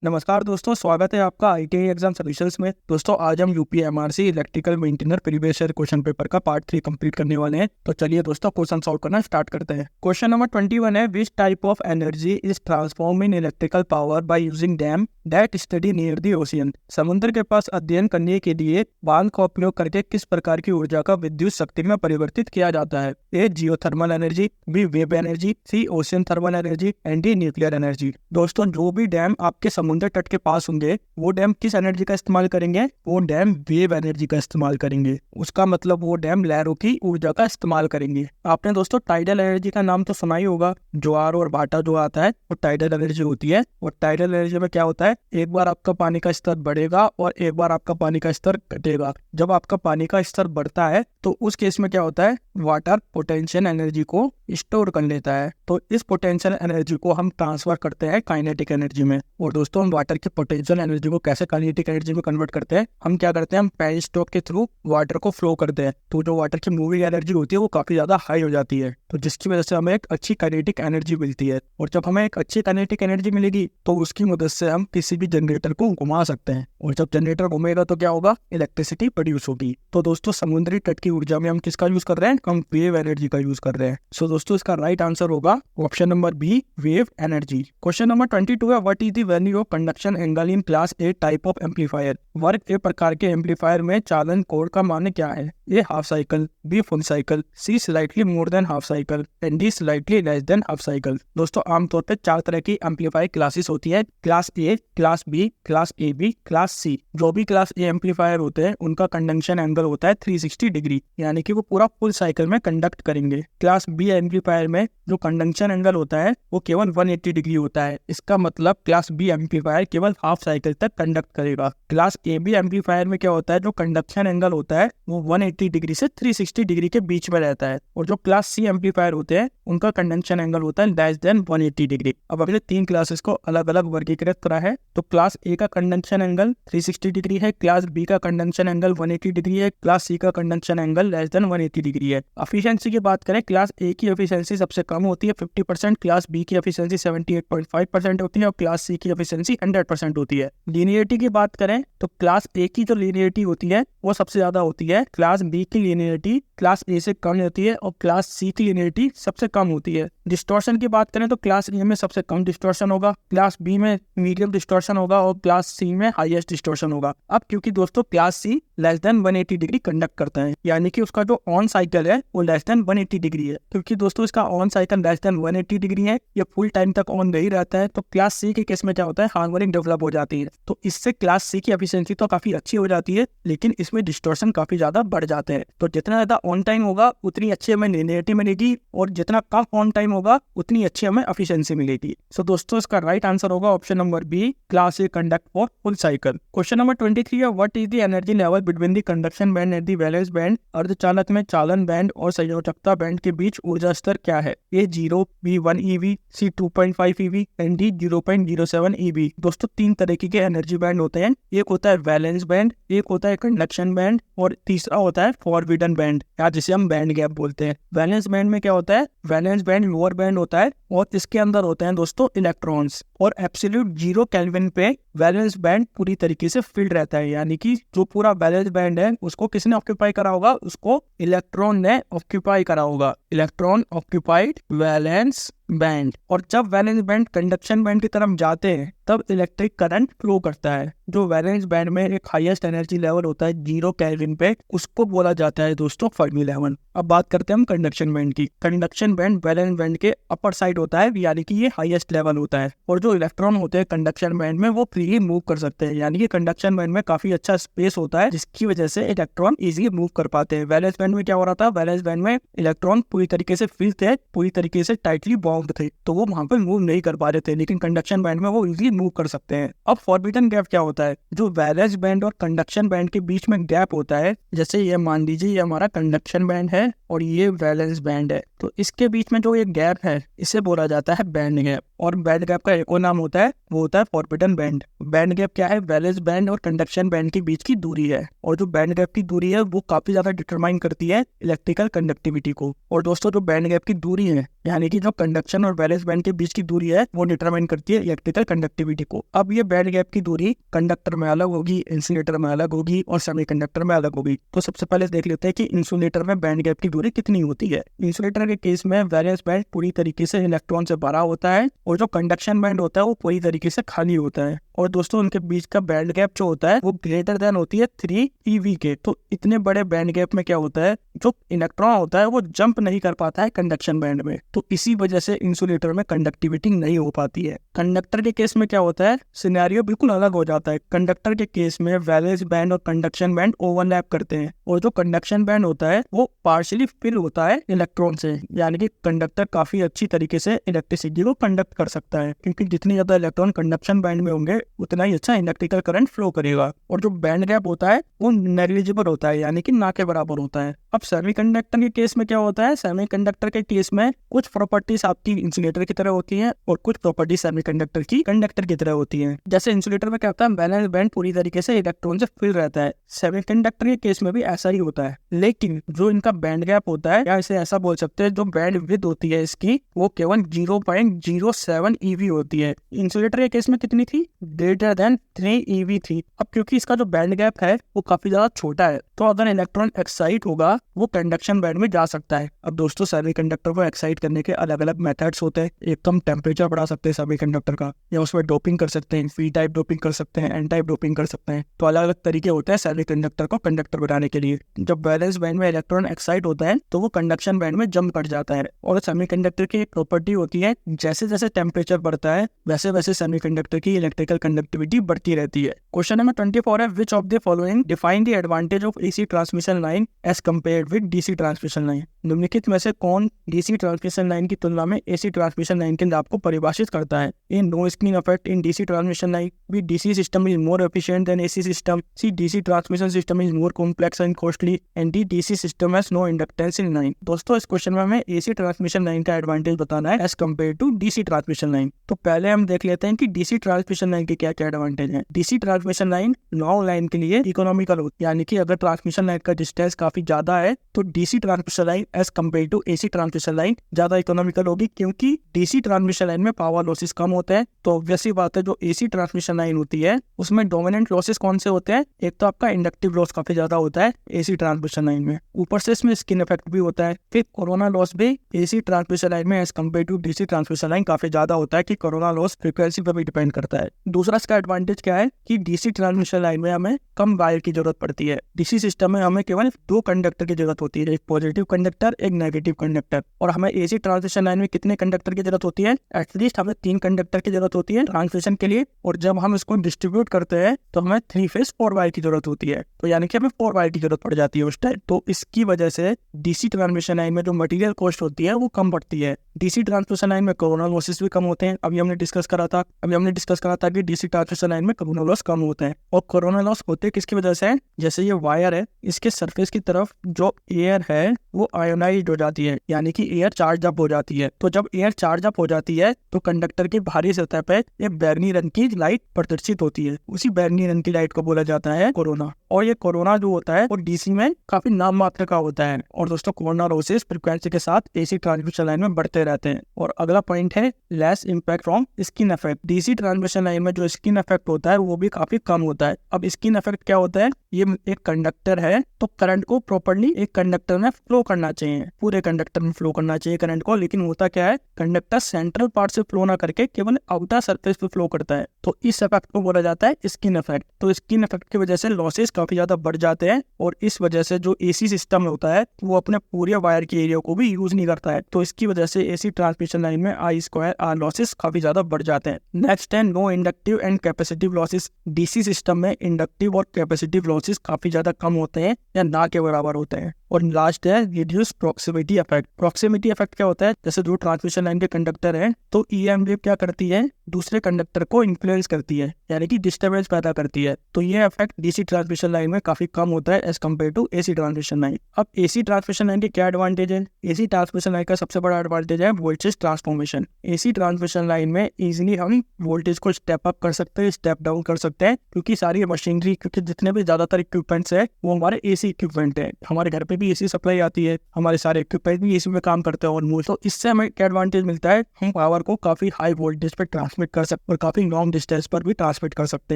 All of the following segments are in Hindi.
नमस्कार दोस्तों, स्वागत है आपका आईटीआई एग्जाम सॉल्यूशंस में। दोस्तों आज हम UPMRC electrical maintainer previous year question paper का पार्ट 3 कंप्लीट करने वाले हैं। तो चलिए दोस्तों क्वेश्चन सॉल्व करना स्टार्ट करते हैं। क्वेश्चन नंबर 21 है, which type of energy is transform in electrical power by using dam that study near the ocean. समुद्र के पास अध्ययन करने के लिए बांध का उपयोग करके किस प्रकार की ऊर्जा का विद्युत शक्ति में परिवर्तित किया जाता है? A geothermal energy, B wave energy, C ocean thermal energy and D nuclear energy. दोस्तों जो भी डैम आपके समुद्र तट के पास होंगे वो डैम किस एनर्जी का इस्तेमाल करेंगे? वो डैम वेव एनर्जी का इस्तेमाल करेंगे। उसका मतलब वो डैम लहरों की ऊर्जा का इस्तेमाल करेंगे। आपने दोस्तों टाइडल एनर्जी का नाम तो सुना ही होगा। ज्वार और भाटा जो आता है वो टाइडल एनर्जी होती है। और टाइडल एनर्जी में क्या होता है, एक बार आपका पानी का स्तर बढ़ेगा और एक बार आपका पानी का स्तर घटेगा। जब आपका पानी का स्तर बढ़ता है तो उस केस में क्या होता है, वाटर पोटेंशियल एनर्जी को स्टोर कर लेता है। तो इस पोटेंशियल एनर्जी को हम ट्रांसफर करते हैं काइनेटिक एनर्जी में। और दोस्तों हम वाटर की पोटेंशियल एनर्जी को कैसे काइनेटिक एनर्जी में कन्वर्ट करते हैं? हम क्या करते हैं, हम पेन स्ट्रोक के थ्रू वाटर को फ्लो करते हैं। तो जो वाटर की मूविंग एनर्जी होती है वो काफी ज्यादा हाई हो जाती है, तो जिसकी वजह से हमें एक अच्छी काइनेटिक एनर्जी मिलती है। और जब हमें एक अच्छी काइनेटिक एनर्जी मिलेगी तो उसकी मदद से हम किसी भी जनरेटर को घुमा सकते हैं। और जब जनरेटर घूमेगा तो क्या होगा, इलेक्ट्रिसिटी प्रोड्यूस होगी। तो दोस्तों समुद्री तट की ऊर्जा में हम किसका यूज कर रहे हैं? हम वेव एनर्जी का यूज कर रहे हैं। सो दोस्तों इसका राइट आंसर होगा option number B, wave energy. Question number 22 है, what is the value of conduction angle in class A type of amplifier. वर्ग ए प्रकार के एम्पलीफायर में चालन कोण का मान क्या है? A half cycle, B full cycle, C slightly more than half cycle and D slightly less than half cycle. दोस्तों आमतौर पर 4 तरह की एम्पलीफायर क्लासेस होती है, class A, class B, class A B, class C. जो भी क्लास ए एम्पलीफायर होते हैं उनका कंडक्शन एंगल होता है 360 डिग्री, यानी कि वो पूरा फुल साइकिल में कंडक्ट करेंगे। क्लास बी एम्पलीफायर में जो कंडक्शन एंगल होता है वो केवल 180 डिग्री होता है। इसका मतलब क्लास बी एम्पलीफायर केवल हाफ साइकिल तक कंडक्ट करेगा। क्लास ए बी एम्पलीफायर में क्या होता है, जो कंडक्शन एंगल होता है वो 180 डिग्री से 360 डिग्री के बीच में रहता है। और जो क्लास सी एम्पलीफायर होते हैं उनका कंडक्शन एंगल होता है लेस देन 180 डिग्री। अब अगले 3 क्लासेस को अलग अलग वर्गीकृत करा है। तो क्लास ए का कंडक्शन एंगल 360 डिग्री है, क्लास बी का कंडक्शन एंगल 180 डिग्री है, क्लास सी का conduction angle less than 180 degree है। एफिशिएंसी की बात करें, क्लास ए की एफिशिएंसी सबसे कम होती है 50%, क्लास बी की एफिशिएंसी 78.5% होती है और क्लास सी की एफिशिएंसी 100% होती है। लीनियरिटी की बात करें तो क्लास ए की जो लीनियरिटी होती है वो सबसे ज्यादा होती है, क्लास बी की लीनियरिटी क्लास ए से कम होती है और क्लास सी की लीनियरिटी सबसे कम होती है। डिस्टॉर्शन की बात करें तो क्लास ए में सबसे कम डिस्टॉर्शन होगा, क्लास बी में मीडियम डिस्टॉर्शन होगा और क्लास सी में हाईएस्ट डिस्टॉर्शन होगा। अब क्योंकि दोस्तों class C less than 180 degree conduct करता है, यानी कि उसका जो ऑन साइकिल है वो लेस देन 180 डिग्री है। क्योंकि दोस्तों इसका on cycle less than 180 degree है, ये फुल टाइम तक ऑन नहीं रहता है। तो क्लास सी के केस में क्या होता है, हार्मोनिक डेवलप हो जाती है। तो इससे क्लास सी की एफिशिएंसी तो काफी अच्छी हो जाती है, लेकिन इसमें डिस्टॉर्शन काफी ज्यादा बढ़ जाते हैं। तो जितना ज्यादा ऑन टाइम होगा उतनी अच्छी हमें लीनियरिटी मिलेगी और जितना कम ऑन टाइम होगा उतनी अच्छी हमें एफिशिएंसी मिलेगी। सो दोस्तों इसका राइट आंसर होगा option number B, class A conduct for full cycle. Question number 23 है, what is the energy level between the conduction band and the valence band. अर्धचालक में चालन बैंड और संयोजकता बैंड के बीच ऊर्जा स्तर क्या है? A 0, B 1 EV, C 2.5 EV and D 0.07 EV। दोस्तों 3 तरीके के एनर्जी बैंड होते हैं, एक होता है वैलेंस बैंड, एक होता है कंडक्शन बैंड और तीसरा होता है फॉरबिडन बैंड, या जिसे हम बैंड गैप बोलते हैं। वैलेंस बैंड में क्या होता है, वैलेंस बैंड लोअर बैंड होता है और इसके अंदर होते हैं दोस्तों इलेक्ट्रॉन्स। और एब्सोल्यूट 0 केल्विन पे वैलेंस बैंड पूरी तरीके से फिल्ड रहता है, यानी कि जो पूरा वैलेंस बैंड है उसको किसने ऑक्यूपाई करा होगा, उसको इलेक्ट्रॉन ने ऑक्यूपाई करा होगा। Electron occupied valence band. और जब वैलेंस बैंड कंडक्शन बैंड की तरफ जाते हैं तब इलेक्ट्रिक करंट फ्लो करता है। जो वैलेंस बैंड में एक हाईएस्ट एनर्जी लेवल होता है 0 केल्विन पे, उसको बोला जाता है दोस्तों फर्मी लेवल। अब बात करते हैं हम कंडक्शन बैंड की। कंडक्शन बैंड वैलेंस बैंड के अपर साइड होता है, यानी कि ये हाईएस्ट लेवल होता है। और जो इलेक्ट्रॉन होते हैं कंडक्शन बैंड में वो फ्रीली मूव कर सकते हैं, यानी कि कंडक्शन बैंड में काफी अच्छा स्पेस होता है जिसकी वजह से इलेक्ट्रॉन इजीली मूव कर पाते हैं। वैलेंस बैंड में क्या हो रहा था, वैलेंस बैंड में इलेक्ट्रॉन पूरी तरीके से फिल थे, पूरी तरीके से टाइटली बाउंड थे, तो वो वहां पे मूव नहीं कर पा रहे थे, लेकिन कंडक्शन बैंड में वो इजीली मूव कर सकते हैं। अब फॉरबिडन गैप क्या होता है, जो वैलेंस बैंड और कंडक्शन बैंड के बीच में गैप होता है। जैसे ये मान लीजिए ये हमारा कंडक्शन बैंड है और ये वैलेंस बैंड है, तो इसके बीच में जो ये गैप है इसे बोला जाता है बैंड गैप। और बैंड गैप का एक और नाम होता है, वो होता है फॉरबिडन बैंड। बैंड गैप क्या है, वैलेंस बैंड और कंडक्शन बैंड के बीच की दूरी है। और जो बैंड गैप की दूरी है वो काफी ज्यादा डिटरमाइन करती है इलेक्ट्रिकल कंडक्टिविटी को। और दोस्तों जो बैंड गैप की दूरी है यानी कि जो कंडक्शन और वैलेंस बैंड के बीच की दूरी है वो डिटरमाइन करती है इलेक्ट्रिकल कंडक्टिविटी को। अब ये बैंड गैप की दूरी कंडक्टर में अलग होगी, इंसुलेटर में अलग होगी और सेमीकंडक्टर में अलग होगी। तो सबसे पहले देख लेते हैं कि इंसुलेटर में बैंड गैप की दूरी कितनी होती है। इंसुलेटर के केस में वैलेंस बैंड पूरी तरीके से इलेक्ट्रॉन से भरा होता है और जो कंडक्शन बैंड होता है वो पूरी तरीके से खाली होता है। और दोस्तों उनके बीच का बैंड गैप जो होता है वो ग्रेटर देन होती है 3 eV के। तो इतने बड़े बैंड गैप में क्या होता है, जो इलेक्ट्रॉन होता है वो जंप नहीं कर पाता है कंडक्शन बैंड में, तो इसी वजह से इंसुलेटर में कंडक्टिविटी नहीं हो पाती है। कंडक्टर के केस में क्या होता है, सिनेरियो बिल्कुल अलग हो जाता है। कंडक्टर के केस में वैलेंस बैंड और कंडक्शन बैंड ओवरलैप करते हैं और जो कंडक्शन बैंड होता है वो पार्शियली फिल होता है इलेक्ट्रॉन से, यानी कि कंडक्टर काफी अच्छी तरीके से इलेक्ट्रिसिटी को कंडक्ट कर सकता है, क्योंकि जितनी ज्यादा इलेक्ट्रॉन कंडक्शन बैंड में होंगे उतना ही अच्छा इलेक्ट्रिकल करंट फ्लो करेगा। और जो बैंड गैप होता है वो नेग्लिजिबल होता है, यानी कि ना के बराबर होता है। अब सेमीकंडक्टर के केस में क्या होता है, सेमीकंडक्टर के केस में कुछ प्रॉपर्टीज आपकी इंसुलेटर की तरह होती हैं और कुछ प्रॉपर्टीज सेमीकंडक्टर की कंडक्टर की तरह होती हैं। जैसे इंसुलेटर में क्या होता है, वैलेंस बैंड पूरी तरीके से इलेक्ट्रॉन से फिल रहता है। सेमीकंडक्टर के केस में भी ऐसा ही होता है, लेकिन जो इनका बैंड गैप होता है, या इसे ऐसा बोल सकते हैं जो बैंड विड्थ होती है इसकी, वो केवल 0.07 eV होती है। इंसुलेटर के केस में कितनी थी, ग्रेटर देन 3 eV थी। अब क्योंकि इसका जो बैंड गैप है वो काफी ज्यादा छोटा है, तो अगर इलेक्ट्रॉन एक्साइट होगा वो कंडक्शन बैंड में जा सकता है। अब दोस्तों सेमीकंडक्टर को एक्साइट करने के अलग अलग मेथड्स होते हैं। एक तो हम टेम्परेचर बढ़ा सकते हैं सेमीकंडक्टर का, या उसमें डोपिंग कर सकते हैं, पी टाइप डोपिंग कर सकते हैं, एन टाइप डोपिंग कर सकते हैं। तो अलग अलग तरीके होते हैं सेमीकंडक्टर को कंडक्टर बनाने के लिए। जब वैलेंस बैंड में इलेक्ट्रॉन एक्साइट होता है तो वो कंडक्शन बैंड में जंप कर जाता है। और सेमीकंडक्टर की एक प्रॉपर्टी होती है, जैसे जैसे टेम्परेचर बढ़ता है वैसे वैसे सेमीकंडक्टर की इलेक्ट्रिकल कंडक्टिविटी बढ़ती रहती है। क्वेश्चन नंबर 24 है, which of the following define the advantage of AC transmission line as compared with DC transmission line. निम्नलिखित में से कौन डीसी ट्रांसमिशन लाइन की तुलना में एसी ट्रांसमिशन लाइन के लाभ को परिभाषित करता है। A, no screen effect in DC transmission line. B, DC system is more efficient than AC system. C, DC transmission system is more complex and costly. And D, DC system has no inductance in line. दोस्तों इस क्वेश्चन में हमें एसी ट्रांसमिशन लाइन का एडवांटेज बताना है as compare to DC transmission line. तो पहले हम देख लेते हैं कि डीसी ट्रांसमिशन लाइन के क्या क्या एडवांटेज है। DC transmission line long line के लिए इकोनॉमिकल होती है, यानी कि अगर ट्रांसमिशन लाइन का डिस्टेंस काफी ज्यादा है तो DC transmission line as compare to AC transmission line ज्यादा इकोनॉमिकल होगी, क्योंकि डीसी ट्रांसमिशन लाइन में पावर लॉसेस कम होते हैं। तो ऑब्वियसली बात है, जो एसी ट्रांसमिशन लाइन होती है उसमें डोमिनेंट लॉसेस कौन से होते हैं, एक तो आपका इंडक्टिव लॉस काफी ज्यादा होता है एसी ट्रांसमिशन लाइन में, ऊपर से इसमें स्किन इफेक्ट भी होता है। फिर कोरोना लॉस भी एसी ट्रांसमिशन लाइन में as compare to DC transmission line काफी ज्यादा होता है, कि कोरोना लॉस फ्रीक्वेंसी पर भी डिपेंड करता है। दूसरा इसका एडवांटेज क्या है कि डीसी ट्रांसमिशन लाइन में हमें कम वायर की जरूरत पड़ती है। डीसी सिस्टम में हमें केवल 2 कंडक्टर की जरूरत होती है, एक पॉजिटिव कंडक्टर एक नेगेटिव कंडक्टर। और हमें एसी ट्रांसमिशन लाइन में कितने कंडक्टर की जरूरत होती है, एटलीस्ट हमें 3 कंडक्टर की जरूरत होती है ट्रांसमिशन के लिए। और जब हम इसको डिस्ट्रीब्यूट करते हैं तो हमें 3 फेज 4 वायर की जरूरत होती है, तो यानी कि हमें 4 वायर की जरूरत पड़ जाती है उस टाइम। तो इसकी वजह से डीसी ट्रांसमिशन लाइन में जो मटेरियल कॉस्ट होती है वो कम पड़ती है। डीसी ट्रांसमिशन लाइन में कोरोना लॉसेस भी कम होते हैं। अभी हमने डिस्कस करा था कि डीसी ट्रांसमिशन लाइन में कोरोना लॉस कम होते हैं। और कोरोना लॉस होते किसकी वजह से है, जैसे ये वायर है इसके सरफेस की तरफ जो एयर है वो आयोनाइज्ड हो जाती है, यानी कि एयर चार्ज अप हो जाती है। तो जब एयर चार्ज अप हो जाती है तो कंडक्टर की बाहरी सतह पे एक बैगनी रंग की लाइट प्रदर्शित होती है, उसी बैगनी रंग की लाइट को बोला जाता है कोरोना। और ये कोरोना जो होता है वो डीसी में काफी नाम मात्र का होता है। और दोस्तों कोरोना लॉसेस फ्रीक्वेंसी के साथ एसी ट्रांसमिशन लाइन में बढ़ते रहते हैं। और अगला पॉइंट है less impact from skin effect. DC transmission line में जो स्किन इफेक्ट होता है वो भी काफी कम होता है। अब स्किन इफेक्ट क्या होता है, ये एक कंडक्टर है तो करंट को प्रॉपर्ली एक कंडक्टर में फ्लो करना चाहिए, पूरे कंडक्टर में फ्लो करना चाहिए करंट को, लेकिन होता क्या है कंडक्टर सेंट्रल पार्ट से फ्लो ना करके केवल आउटर सरफेस पे फ्लो करता है, तो इस इफेक्ट को बोला जाता है स्किन इफेक्ट। तो स्किन इफेक्ट की वजह से लॉसेस काफी ज्यादा बढ़ जाते हैं और इस वजह से जो एसी सिस्टम होता है वो अपने पूरे वायर के एरिया को भी यूज नहीं करता है, तो इसकी वजह से एसी ट्रांसमिशन लाइन में I2R लॉसेस काफी ज्यादा बढ़ जाते हैं। नेक्स्ट है no inductive and capacitive losses. DC system में इंडक्टिव और कैपेसिटिव लॉसेस काफी ज्यादा कम होते हैं या ना के बराबर होते हैं। और लास्ट है reduce proximity effect. Proximity effect क्या होता है, जैसे जो ट्रांसमिशन लाइन के कंडक्टर है तो ईएम वेव क्या करती है, दूसरे कंडक्टर को इन्फ्लुएंस करती है, यानी कि डिस्टर्बेंस पैदा करती है। तो ये इफेक्ट डीसी ट्रांसमिशन लाइन में काफी कम होता है as compare to AC transmission line. अब एसी ट्रांसमिशन लाइन के क्या एडवांटेज है, एसी ट्रांसमिशन लाइन का सबसे बड़ा एडवांटेज है voltage transformation. AC transmission line में इजिली हम वोल्टेज को स्टेप अप कर सकते हैं, स्टेप डाउन कर सकते हैं, क्योंकि सारी मशीनरी, क्योंकि जितने भी ज्यादातर इक्विपमेंट्स है वो हमारे एसी इक्विपमेंट है। हमारे घर पे भी एसी सप्लाई आती है, हमारे सारे इक्विपमेंट भी एसी में काम करते हैं ऑलमोस्ट। तो इससे हमें क्या एडवांटेज मिलता है, हम पावर को काफी हाई वोल्टेज पे ट्रांसमिट कर सकते हैं और काफी लॉन्ग डिस्टेंस पर भी ट्रांसमिट कर सकते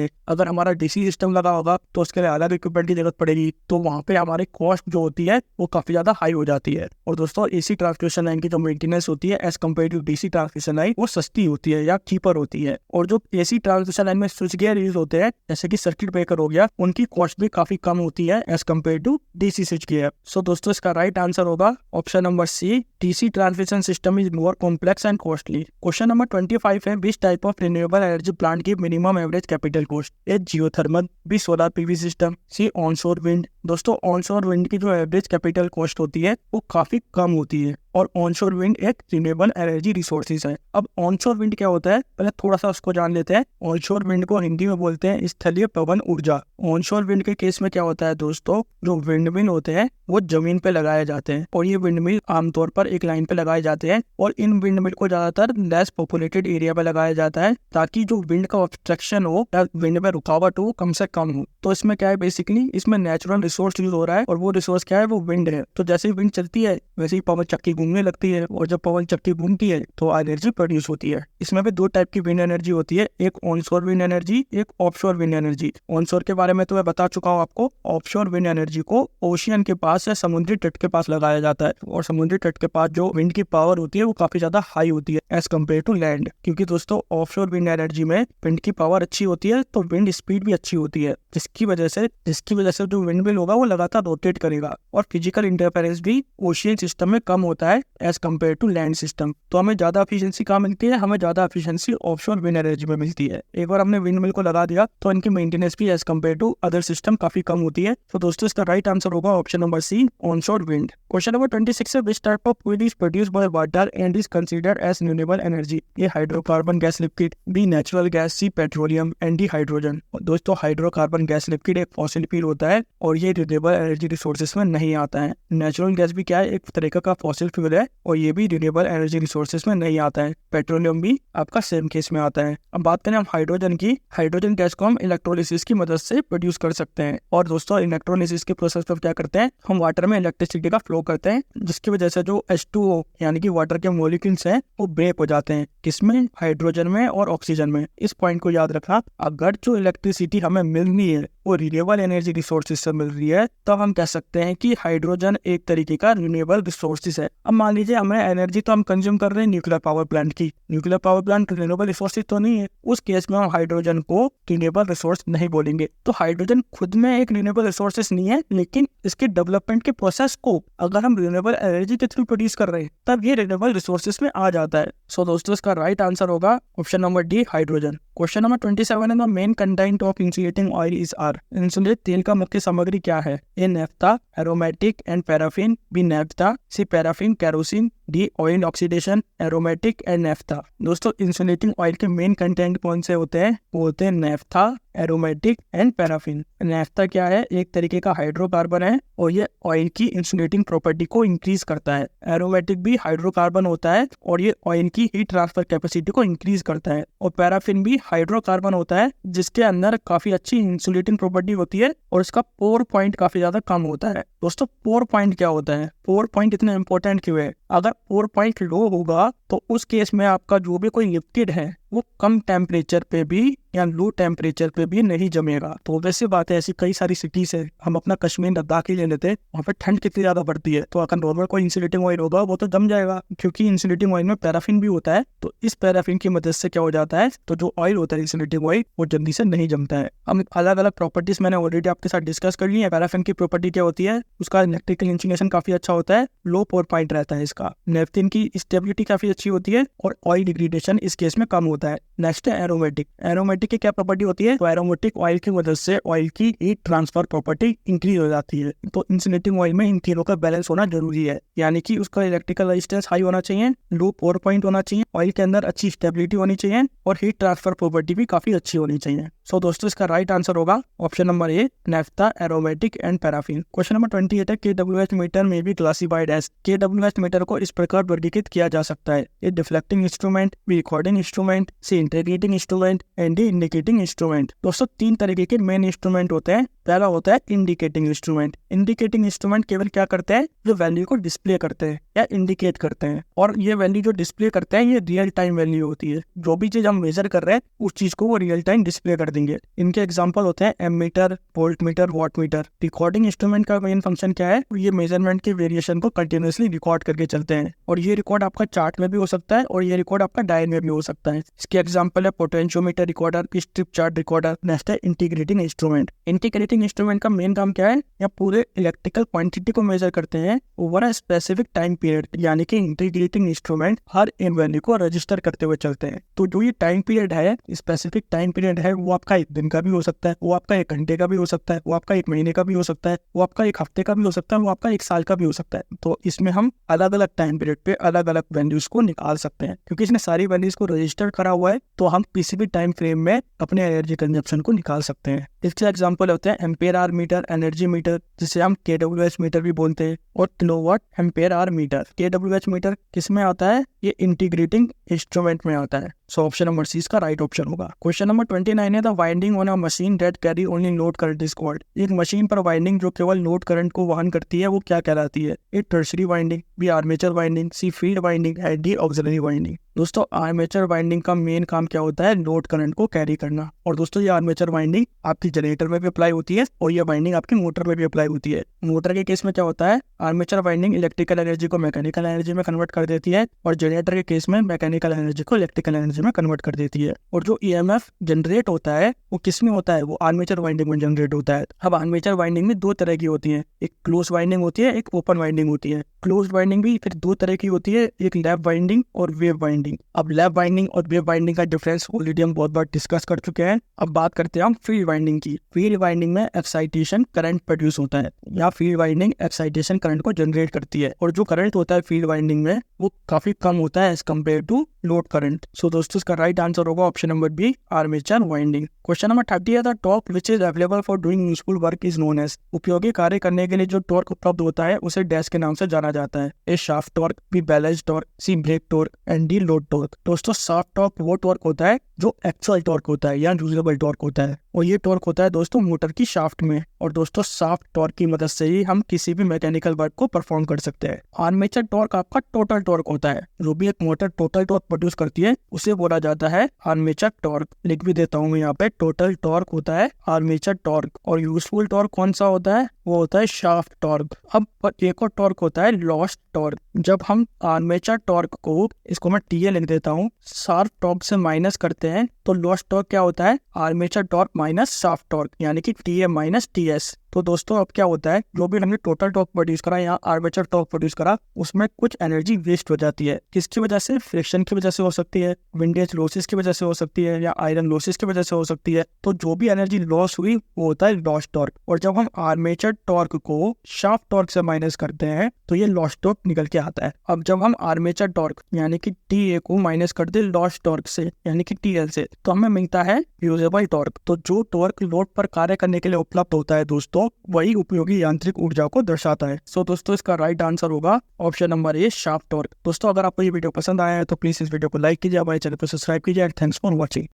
हैं। अगर हमारा डीसी सिस्टम लगा होगा तो उसके लिए अलग इक्विपमेंट की जरूरत पड़ेगी, तो वहाँ पे हमारी कॉस्ट जो होती है वो काफी ज्यादा हाई हो जाती है। और दोस्तों एसी ट्रांसमिशन लाइन की जो मेंटेनेंस होती है as compare to DC transmission line, वो सस्ती होती है या चीपर होती है। और जो एसी ट्रांसमिशन लाइन में स्विच गियर यूज होते हैं जैसे कि सर्किट ब्रेकर हो गया, उनकी कॉस्ट भी काफी कम होती है as compare to DC switchgear. So दोस्तों इसका राइट आंसर होगा option number C, DC transmission system is more complex and costly. Question number 25 है, which type of renewable energy plant की minimum average capital cost? A geothermal, B solar PV system, C onshore wind. दोस्तों ऑनशोर विंड की जो एवरेज कैपिटल कॉस्ट होती है वो काफी कम होती है और ऑनशोर विंड एक रिन्यूएबल एनर्जी रिसोर्सेज है। अब ऑनशोर विंड क्या होता है, पहले थोड़ा सा उसको जान लेते हैं। ऑनशोर विंड को हिंदी में बोलते हैं स्थलीय पवन ऊर्जा। ऑनशोर विंड के केस में क्या होता है दोस्तों, जो विंड मिल होते हैं वो जमीन पे लगाए जाते हैं और ये विंड मिल आमतौर पर एक लाइन पे लगाए जाते हैं और इन विंड मिल को ज्यादातर लेस पॉपुलेटेड एरिया पे लगाया जाता है ताकि जो विंड का ऑब्स्ट्रक्शन हो या विंड में रुकावट हो कम से कम हो। तो इसमें क्या है, बेसिकली इसमें नेचुरल रिसोर्स यूज हो रहा है और वो रिसोर्स क्या है, वो विंड है। तो जैसे ही विंड चलती है वैसे ही पवन चक्की घूमने लगती है और जब पवन चक्की घूमती है तो एनर्जी प्रोड्यूस होती है। इसमें भी दो टाइप की विंड एनर्जी होती है, एक ऑनशोर विंड एनर्जी, एक ऑफशोर विंड एनर्जी। ऑनशोर के बारे में तो मैं बता चुका हूँ आपको। ऑफशोर विंड एनर्जी को ओशियन के पास या समुद्री तट के पास लगाया जाता है और समुद्री तट के पास जो विंड की पावर होती है वो काफी ज्यादा हाई होती है एज कम्पेयर टू लैंड, क्योंकि दोस्तों ऑफशोर विंड एनर्जी में विंड की पावर अच्छी होती है तो विंड स्पीड भी अच्छी होती है, जिसकी वजह से जो विंड मिल होगा वो लगातार रोटेट करेगा और फिजिकल इंटरफेरेंस भी ओशियन सिस्टम में कम होता है as compare to land system. तो हमें ज्यादा एफिशिएंसी कहाँ मिलती है, हमें ज्यादा एफिशिएंसी ऑफशोर विंड एनर्जी में मिलती है। एक बार हमने विंड मिल को लगा दिया तो इनकी मेंटेनेंस भी as compare to other system काफी कम होती है। तो दोस्तों इसका राइट आंसर होगा option number C, onshore wind. Question number 26 है, which type of fuel is produced by water and is considered as renewable energy? A hydrocarbon gas liquid, B natural gas, C petroleum and D hydrogen. दोस्तों हाइड्रोकार्बन गैस लिक्विड एक फॉसिल फ्यूल होता है और ये रिन्यूएबल एनर्जी रिसोर्सेज में नहीं आता है। नेचुरल गैस भी क्या है, एक तरीका का फॉसिल फ्यूल है और ये भी रिन्यूएबल एनर्जी रिसोर्सेज में नहीं आता है। पेट्रोलियम भी आपका सेम केस में आता है। अब बात करें हम हाइड्रोजन की, हाइड्रोजन गैस को हम इलेक्ट्रोलिसिस की मदद से प्रोड्यूस कर सकते हैं और दोस्तों इलेक्ट्रोलिसिस के प्रोसेस पर क्या करते हैं, हम वाटर में इलेक्ट्रिसिटी का फ्लो करते हैं जिसकी वजह से जो H2O यानी कि वाटर के मॉलिक्यूल्स हैं वो ब्रेक हो जाते हैं, किसमें, हाइड्रोजन में और ऑक्सीजन में। इस पॉइंट को याद रखना, अगर जो इलेक्ट्रिसिटी हमें मिलनी है वो रिन्यूएबल एनर्जी रिसोर्सेज से मिल रही है तब हम कह सकते हैं कि हाइड्रोजन एक तरीके का रिन्यूएबल रिसोर्सेज है। अब मान लीजिए हमें एनर्जी तो हम कंज्यूम कर रहे हैं न्यूक्लियर पावर प्लांट की, nuclear power plant renewable resources तो नहीं है, उस केस में हम हाइड्रोजन को रिन्यूएबल रिसोर्स नहीं बोलेंगे। तो हाइड्रोजन खुद में एक रिन्यूएबल रिसोर्सेज नहीं है, लेकिन इसके डेवलपमेंट के प्रोसेस को अगर हम रिन्यूएबल एनर्जी के थ्रू प्रोड्यूस कर रहे हैं तब ये रिन्यूएबल रिसोर्सेज में आ जाता है। सो दोस्तों इसका राइट आंसर होगा option number D, hydrogen. Question number 27 है, the main content of insulating oil is are. Insulate तेल का मुख्य सामग्री क्या है? A naphtha, aromatic and paraffin, B naphtha, C paraffin kerosene, D oil oxidation, aromatic and naphtha. दोस्तों इंसुलेटिंग ऑयल के मेन कंटेंट कौन से होते हैं? वो होते हैं naphtha, aromatic and paraffin. Naphtha क्या है, एक तरीके का हाइड्रोकार्बन है और ये ऑयल की इंसुलेटिंग प्रॉपर्टी को इंक्रीज करता है। एरोमेटिक भी हाइड्रोकार्बन होता है और ये ऑयल की हीट ट्रांसफर कैपेसिटी को इंक्रीज करता है। और पैराफिन भी हाइड्रोकार्बन होता है जिसके अंदर काफी अच्छी इंसुलेटिंग प्रॉपर्टी होती है और इसका पोर पॉइंट काफी ज्यादा कम होता है। दोस्तों पोर पॉइंट क्या होता है, पोर पॉइंट इतना इंपॉर्टेंट क्यों है? अगर पोर पॉइंट लो होगा तो उस केस में आपका जो भी कोई लिक्विड है वो कम टेम्परेचर पे भी या लो टेम्परेचर पे भी नहीं जमेगा। तो वैसे बात है, ऐसी कई सारी सिटीज है, हम अपना कश्मीर लद्दाख ही ले लेते हैं, वहाँ पे ठंड कितनी ज्यादा बढ़ती है, तो अगर नॉर्मल कोई इंसुलेटिंग ऑयल होगा वो तो जम जाएगा, क्योंकि इंसुलेटिंग ऑयल में पैराफिन भी होता है। तो इस पैराफिन की मदद से क्या हो जाता है, तो जो ऑयल होता है इंसुलेटिंग ऑयल वो जल्दी से नहीं जमता है। हम अलग अलग प्रॉपर्टीज मैंने ऑलरेडी आपके साथ डिस्कस कर ली है। पैराफिन की प्रॉपर्टी क्या होती है, उसका इलेक्ट्रिकल इंसुलेशन काफी अच्छा होता है, लो पोर पॉइंट रहता है इसका। नेफ्थिन की स्टेबिलिटी काफी अच्छी होती है और ऑयल डिग्रेडेशन इस केस में कम होता है। नेक्स्ट है एरोमेटिक। एरोमेटिक की क्या प्रॉपर्टी होती है, तो एरोमेटिक ऑयल की मदद से ऑयल की हीट ट्रांसफर प्रॉपर्टी इंक्रीज हो जाती है। तो इंसुलेटिंग ऑयल में इन तीनों का बैलेंस होना जरूरी है, यानी कि उसका इलेक्ट्रिकल रेजिस्टेंस हाई होना चाहिए, लो पोर पॉइंट होना चाहिए, ऑयल के अंदर अच्छी स्टेबिलिटी होनी चाहिए और हीट ट्रांसफर प्रॉपर्टी भी काफी अच्छी होनी चाहिए। सो दोस्तों इसका राइट आंसर होगा option number A, naphtha, aromatic and paraffin. Question number 28 है, KWH मीटर में भी क्लासिफाइड एज। KWH मीटर को इस प्रकार वर्गीकृत किया जा सकता है, A deflecting instrument, B recording instrument, C integrating instrument and D indicating instrument. दोस्तों तीन तरीके के मेन इंस्ट्रूमेंट होते हैं। पहला होता है इंडिकेटिंग इंस्ट्रूमेंट, इंडिकेटिंग इंस्ट्रूमेंट केवल क्या करते हैं, जो वैल्यू को डिस्प्ले करते हैं या इंडिकेट करते हैं, और ये वैल्यू जो डिस्प्ले करते हैं ये रियल टाइम वैल्यू होती है। जो भी चीज हम मेजर कर रहे हैं उस चीज को वो रियल टाइम डिस्प्ले कर देंगे। इनके एग्जांपल होते हैं ammeter, volt meter, watt meter. Recording instrument का मेन फंक्शन क्या है, ये मेजरमेंट के वेरिएशन को कंटिन्यूअसली रिकॉर्ड करके चलते हैं, और ये रिकॉर्ड आपका चार्ट में भी हो सकता है और ये रिकॉर्ड आपका डायल में भी हो सकता है। इसके एग्जांपल है potentiometer recorder, strip chart recorder. Next है इंटीग्रेटिंग इंस्ट्रूमेंट। इंटीग्रेटिंग इंस्ट्रूमेंट का मेन काम क्या है, या पूरे इलेक्ट्रिकल क्वांटिटी को मेजर करते हैं over a specific time period, यानी कि इंटीग्रेटिंग इंस्ट्रूमेंट हर इन वैल्यू को रजिस्टर करते हुए चलते हैं। तो जो ये टाइम पीरियड है, स्पेसिफिक टाइम पीरियड है, वो आपका 1 दिन का भी हो सकता है, वो आपका 1 घंटे का भी हो सकता है, वो आपका 1 महीने का भी हो सकता है, वो आपका 1 हफ्ते का भी हो सकता है, वो आपका 1 साल का भी हो सकता है। तो इसमें हम अलग अलग टाइम पीरियड पे अलग अलग वैल्यूज को निकाल सकते हैं। क्योंकि इसने सारी वैल्यूज को रजिस्टर करा हुआ है, तो हम किसी भी टाइम फ्रेम में अपने एनर्जी कंजप्शन को निकाल सकते हैं। इसके एग्जांपल होते हैं ampere hour meter, energy meter, जिसे हम KWH मीटर भी बोलते हैं, और kilowatt ampere hour meter. KWH meter किस में आता है, ये इंटीग्रेटिंग इंस्ट्रूमेंट में आता है। सो ऑप्शन नंबर सी इसका राइट ऑप्शन होगा। क्वेश्चन नंबर 29 है, the winding on a machine that carry only load current is called. एक मशीन पर वाइंडिंग जो केवल लोड करंट को वहन करती है वो क्या कहलाती है। A tertiary winding, B armature winding, C field winding, and D auxiliary winding. दोस्तों आर्मेचर वाइंडिंग का मेन काम क्या होता है, लोड करंट को कैरी करना। और दोस्तों ये आर्मेचर वाइंडिंग आपकी जनरेटर में भी अप्लाई होती है और ये वाइंडिंग आपकी मोटर में भी अप्लाई होती है। मोटर के केस में क्या होता है, आर्मेचर वाइंडिंग इलेक्ट्रिकल एनर्जी को मैकेनिकल एनर्जी में कन्वर्ट कर देती है, और जनरेटर के केस में मैकेनिकल एनर्जी को इलेक्ट्रिकल एनर्जी में कन्वर्ट कर देती है। और जो EMF जनरेट होता है वो किस में होता है, वो आर्मेचर वाइंडिंग में जनरेट होता है। अब आर्मेचर वाइंडिंग में 2 तरह की होती है, एक क्लोज वाइंडिंग होती है, एक ओपन वाइंडिंग होती है। क्लोज वाइंडिंग भी फिर 2 तरह की होती है, एक लैप वाइंडिंग और वेव वाइंडिंग। अब लैप वाइंडिंग और वेव वाइंडिंग का डिफरेंस ऑलरेडी हम बहुत बार डिस्कस कर चुके हैं। अब बात करते हैं हम फील्ड वाइंडिंग की। फील्ड वाइंडिंग में एक्साइटेशन करंट प्रोड्यूस होता है, या फील्ड वाइंडिंग एक्साइटेशन करंट को जनरेट करती है, और जो करंट होता है फील्ड वाइंडिंग में वो काफी कम होता है as compare to load current. So दोस्तों इसका राइट आंसर होगा option number B, armature winding. Question number 30 है, the torque which is available for doing useful work is known as. उपयोगी कार्य करने के लिए जो टॉर्क उपलब्ध होता है उसे डैश के नाम से जाना जाता है। A shaft torque, B balance torque, C brake torque, and D load torque. दोस्तों शाफ्ट टॉर्क वो टॉर्क होता है जो एक्चुअल टॉर्क होता है या यूजेबल टॉर्क होता है, और ये टॉर्क होता है दोस्तों मोटर की शाफ्ट में। और दोस्तों शाफ्ट टॉर्क की मदद से ही हम किसी भी मैकेनिकल वर्क को परफॉर्म कर सकते हैं। आर्मेचर टॉर्क आपका टोटल टॉर्क होता है। जो भी एक मोटर टोटल टॉर्क प्रोड्यूस करती है उसे बोला जाता है आर्मेचर टॉर्क। लिख भी देता हूँ मैं यहाँ पे, टोटल टॉर्क होता है आर्मेचर टॉर्क। और यूजफुल टॉर्क कौन सा होता है, वो होता है शाफ्ट टॉर्क। अब एक और टॉर्क होता है लॉस्ट टॉर्क। जब हम आर्मेचर टॉर्क को, इसको मैं TA लिख देता हूँ, शाफ्ट टॉर्क से माइनस करते हैं तो लॉस्ट टॉर्क क्या होता है, armature torque minus shaft torque, यानी कि TA माइनस TS। तो दोस्तों अब क्या होता है, जो भी हमने टोटल टॉर्क प्रोड्यूस करा या आर्मेचर टॉर्क प्रोड्यूस करा उसमें कुछ एनर्जी वेस्ट हो जाती है। किसकी वजह से, फ्रिक्शन की वजह से हो सकती है, विंडेज लॉसेस की वजह से हो सकती है, या आयरन लॉसेस की वजह से हो सकती है। तो जो भी एनर्जी लॉस हुई वो होता है लॉस्ट टॉर्क। और जब हम आर्मेचर टॉर्क को शाफ्ट टॉर्क से माइनस करते हैं तो ये लॉस्ट टॉर्क निकल के आता है। अब जब हम आर्मेचर टॉर्क यानी कि TA को माइनस कर दे लॉस्ट टॉर्क से यानी कि TL से, तो हमें मिलता है यूजेबल टॉर्क। तो जो टॉर्क लोड पर कार्य करने के लिए उपलब्ध होता है दोस्तों, वही उपयोगी यांत्रिक ऊर्जा को दर्शाता है। सो दोस्तों इसका राइट आंसर होगा option number A, shaft torque. दोस्तों अगर आपको ये वीडियो पसंद आया है तो प्लीज इस वीडियो को लाइक कीजिए, हमारे चैनल को सब्सक्राइब कीजिए। Thanks for watching.